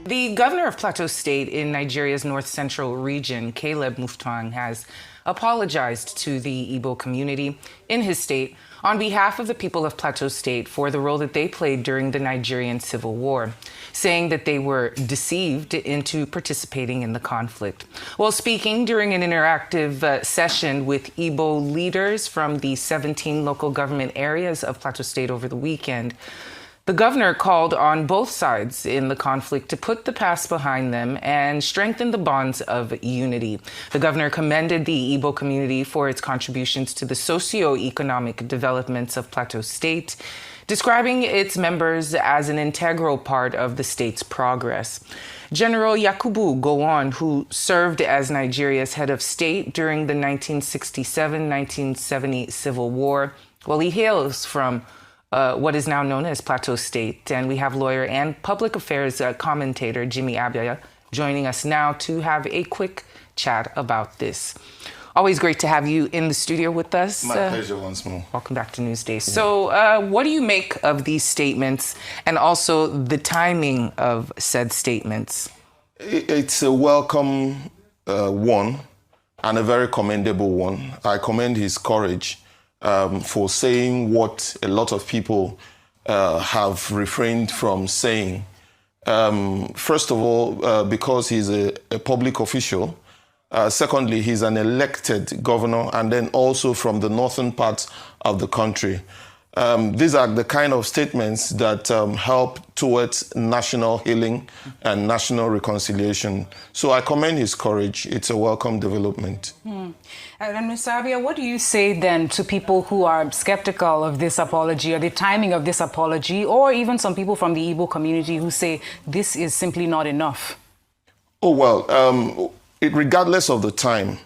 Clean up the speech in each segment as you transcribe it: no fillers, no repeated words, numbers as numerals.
The governor of Plateau State in Nigeria's north central region, Caleb Mutfwang, has apologized to the Igbo community in his state on behalf of the people of Plateau State for the role that they played during the Nigerian Civil War, saying that they were deceived into participating in the conflict. While speaking during an interactive session with Igbo leaders from the 17 local government areas of Plateau State over the weekend, the governor called on both sides in the conflict to put the past behind them and strengthen the bonds of unity. The governor commended the Igbo community for its contributions to the socio-economic developments of Plateau State, describing its members as an integral part of the state's progress. General Yakubu Gowon, who served as Nigeria's head of state during the 1967-1970 Civil War, well, he hails from what is now known as Plateau State. And we have lawyer and public affairs commentator Jimmy Abia joining us now to have a quick chat about this. Always great to have you in the studio with us. My pleasure once more. Welcome back to Newsday. So what do you make of these statements and also the timing of said statements? It's a welcome one and a very commendable one. I commend his courage for saying what a lot of people have refrained from saying. First of all, because he's a public official. Secondly, he's an elected governor, and then also from the northern parts of the country. These are the kind of statements that help towards national healing and national reconciliation. So I commend his courage. It's a welcome development. And Mr. Abia, what do you say then to people who are skeptical of this apology or the timing of this apology, or even some people from the Igbo community who say this is simply not enough? Oh, well, regardless of the time,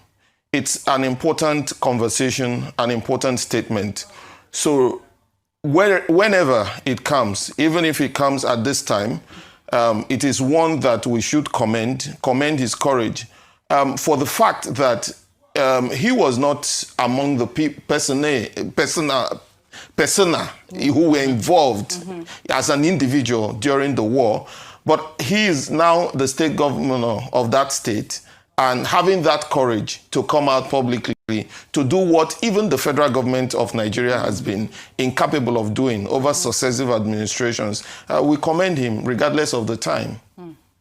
it's an important conversation, an important statement. So whenever it comes, even if it comes at this time, it is one that we should commend his courage for the fact that he was not among the persona who were involved as an individual during the war, but he is now the state governor of that state, and having that courage to come out publicly to do what even the federal government of Nigeria has been incapable of doing over successive administrations, we commend him regardless of the time.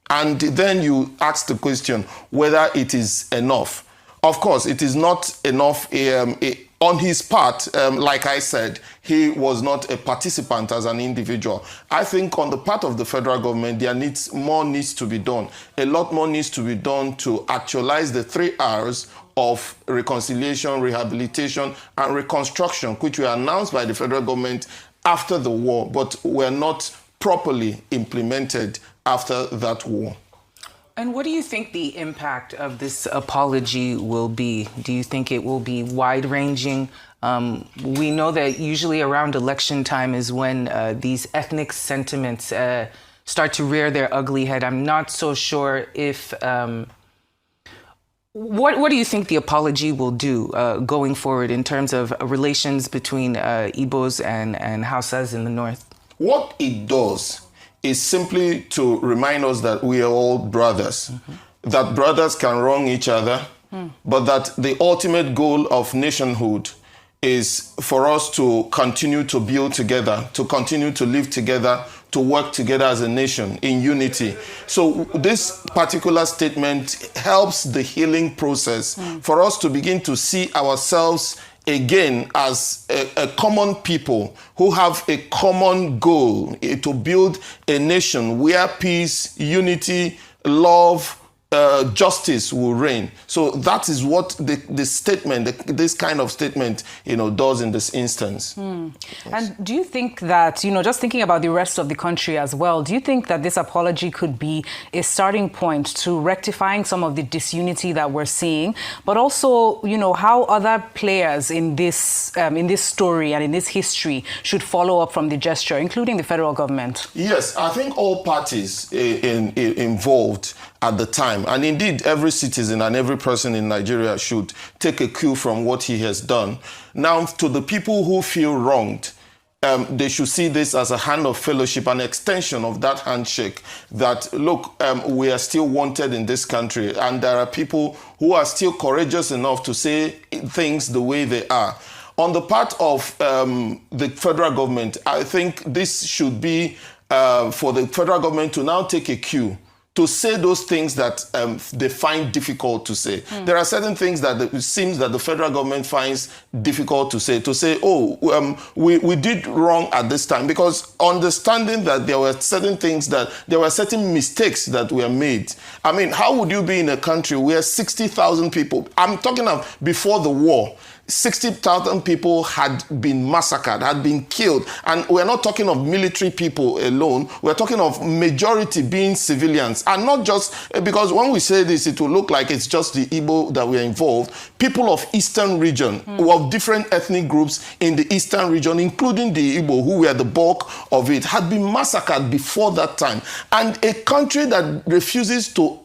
And then you ask the question whether it is enough. Of course, it is not enough on his part. Like I said, he was not a participant as an individual. I think on the part of the federal government, more needs to be done. A lot more needs to be done to actualize the 3 R's of reconciliation, rehabilitation, and reconstruction, which were announced by the federal government after the war, but were not properly implemented after that war. And what do you think the impact of this apology will be? Do you think it will be wide-ranging? We know that usually around election time is when these ethnic sentiments start to rear their ugly head. I'm not so sure if... What do you think the apology will do going forward in terms of relations between Igbos and Hausas in the north? What it does is simply to remind us that we are all brothers, that brothers can wrong each other, but that the ultimate goal of nationhood is for us to continue to build together, to continue to live together, to work together as a nation in unity. So this particular statement helps the healing process for us to begin to see ourselves again as a common people who have a common goal to build a nation where peace, unity, love, justice will reign. So that is what the statement, this kind of statement, does in this instance. Yes. And do you think that, just thinking about the rest of the country as well, do you think that this apology could be a starting point to rectifying some of the disunity that we're seeing, but also, how other players in this story and in this history should follow up from the gesture, including the federal government? Yes, I think all parties involved at the time, and indeed every citizen and every person in Nigeria should take a cue from what he has done. Now, to the people who feel wronged, they should see this as a hand of fellowship, an extension of that handshake, that, look, we are still wanted in this country, and there are people who are still courageous enough to say things the way they are. On the part of the federal government, I think this should be for the federal government to now take a cue to say those things that they find difficult to say. There are certain things that it seems that the federal government finds difficult to say, we did wrong at this time, because understanding that there were certain things, that there were certain mistakes that were made. I mean, how would you be in a country where 60,000 people, I'm talking of before the war, 60,000 people had been massacred, had been killed. And we're not talking of military people alone. We're talking of majority being civilians. And not just, because when we say this, it will look like it's just the Igbo that were involved. People of Eastern region, of different ethnic groups in the Eastern region, including the Igbo, who were the bulk of it, had been massacred before that time. And a country that refuses to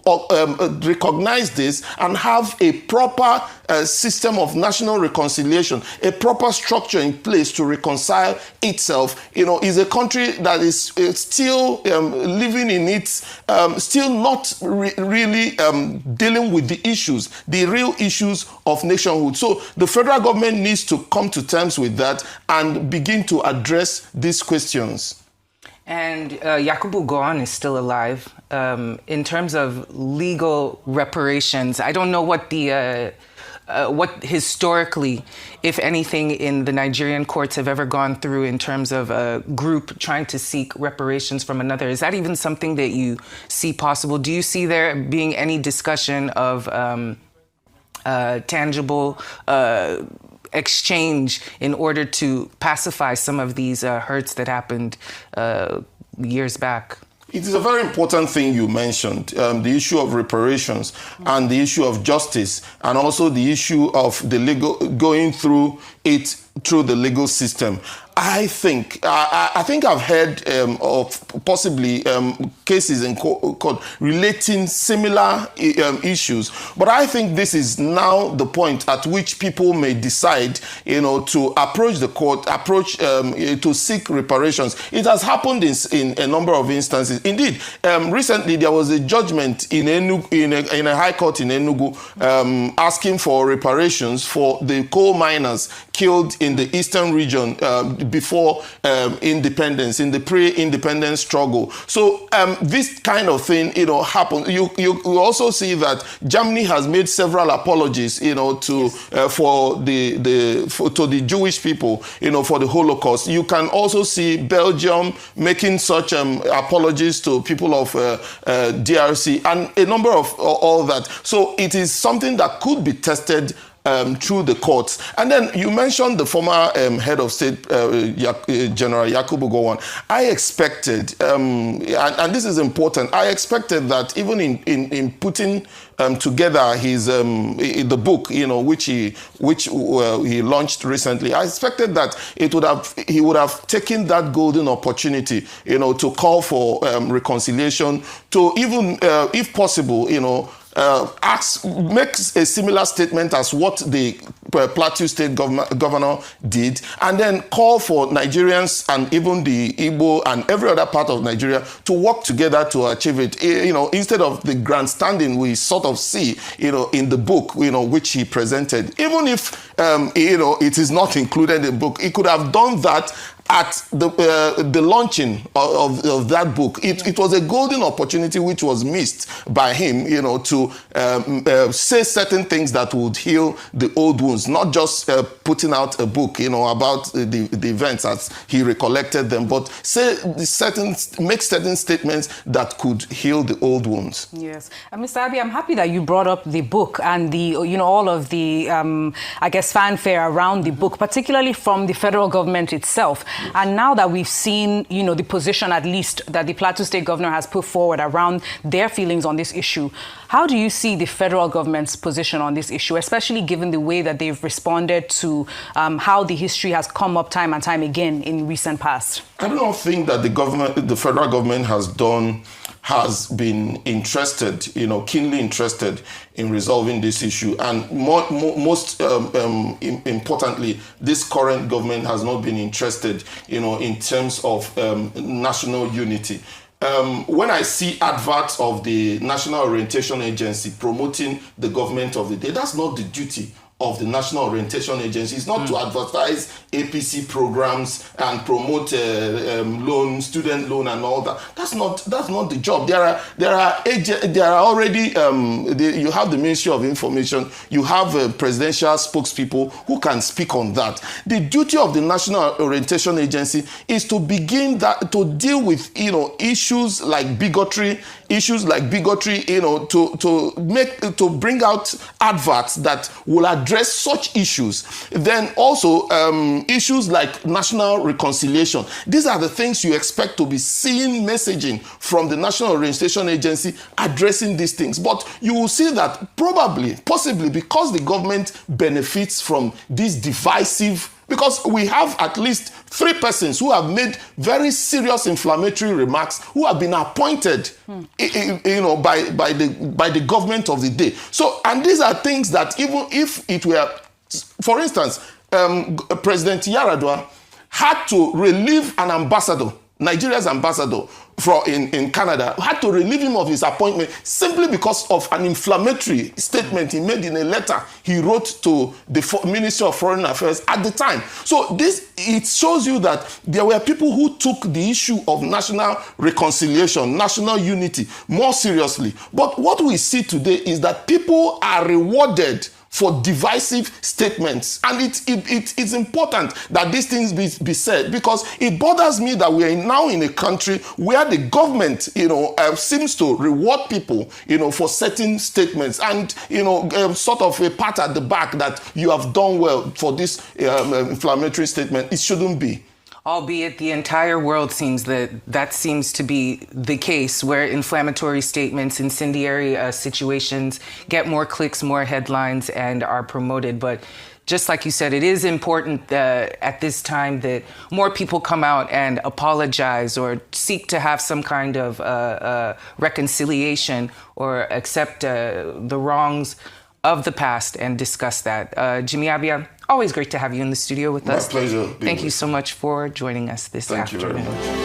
recognize this and have a proper system of national reconciliation, a proper structure in place to reconcile itself, is a country that is still living in its, still not really dealing with the real issues of nationhood. So the federal government needs to come to terms with that and begin to address these questions. And Yakubu Gowon is still alive. In terms of legal reparations, I don't know what the what historically, if anything, in the Nigerian courts have ever gone through in terms of a group trying to seek reparations from another. Is that even something that you see possible? Do you see there being any discussion of tangible exchange in order to pacify some of these hurts that happened years back? It is a very important thing you mentioned, the issue of reparations and the issue of justice, and also the issue of the legal, going through it through the legal system. I think I've heard of possibly cases in court relating similar issues, but I think this is now the point at which people may decide, to approach the court, to seek reparations. It has happened in a number of instances. Indeed, recently there was a judgment in a high court in Enugu asking for reparations for the coal miners killed in the eastern region before independence, in the pre-independence struggle. So this kind of thing, happens. You also see that Germany has made several apologies, to the Jewish people, for the Holocaust. You can also see Belgium making such apologies to people of DRC, and a number of all that. So it is something that could be tested through the courts. And then you mentioned the former head of state, General Yakubu Gowon. I expected, and this is important, I expected that even in putting together his the book, which he launched recently, I expected that he would have taken that golden opportunity, to call for reconciliation, to even, if possible, makes a similar statement as what the Plateau State governor did, and then call for Nigerians and even the Igbo and every other part of Nigeria to work together to achieve it. Instead of the grandstanding we sort of see, in the book, which he presented. Even if, it is not included in the book, he could have done that at the launching of that book. It was a golden opportunity which was missed by him, to say certain things that would heal the old wounds, not just putting out a book, about the events as he recollected them, but make certain statements that could heal the old wounds. Yes. Mr. Abi, I'm happy that you brought up the book and the, all of the, fanfare around the book, particularly from the federal government itself. And now that we've seen, the position at least that the Plateau State governor has put forward around their feelings on this issue, how do you see the federal government's position on this issue, especially given the way that they've responded to how the history has come up time and time again in recent past? I don't think that the federal government has done has been interested, keenly interested in resolving this issue. And most importantly, this current government has not been interested, in terms of national unity. When I see adverts of the National Orientation Agency promoting the government of the day, that's not the duty of the National Orientation Agency. It's not to advertise APC programs and promote student loan and all that. That's not the job. There are already you have the Ministry of Information, you have presidential spokespeople who can speak on that. The duty of the National Orientation Agency is to begin to deal with issues like bigotry, to bring out adverts that will address such issues. Then also issues like national reconciliation. These are the things you expect to be seeing messaging from the National Orientation Agency addressing these things. But you will see that possibly because the government benefits from this divisive, because we have at least 3 persons who have made very serious inflammatory remarks who have been appointed, by the government of the day. So, and these are things that even if it were, for instance, President Yaradua had to relieve an ambassador, Nigeria's ambassador in Canada, had to relieve him of his appointment simply because of an inflammatory statement he made in a letter he wrote to the Ministry of Foreign Affairs at the time. So it shows you that there were people who took the issue of national reconciliation, national unity more seriously. But what we see today is that people are rewarded for divisive statements. And it's important that these things be said, because it bothers me that we are now in a country where the government, seems to reward people, for certain statements and, sort of a pat at the back that you have done well for this inflammatory statement. It shouldn't be. Albeit the entire world seems that seems to be the case, where inflammatory statements, incendiary situations get more clicks, more headlines, and are promoted. But just like you said, it is important at this time that more people come out and apologize or seek to have some kind of reconciliation or accept the wrongs of the past and discuss that. Jimmy Abia, always great to have you in the studio with us. My pleasure. Thank you so much for joining us this afternoon. Thank you very much.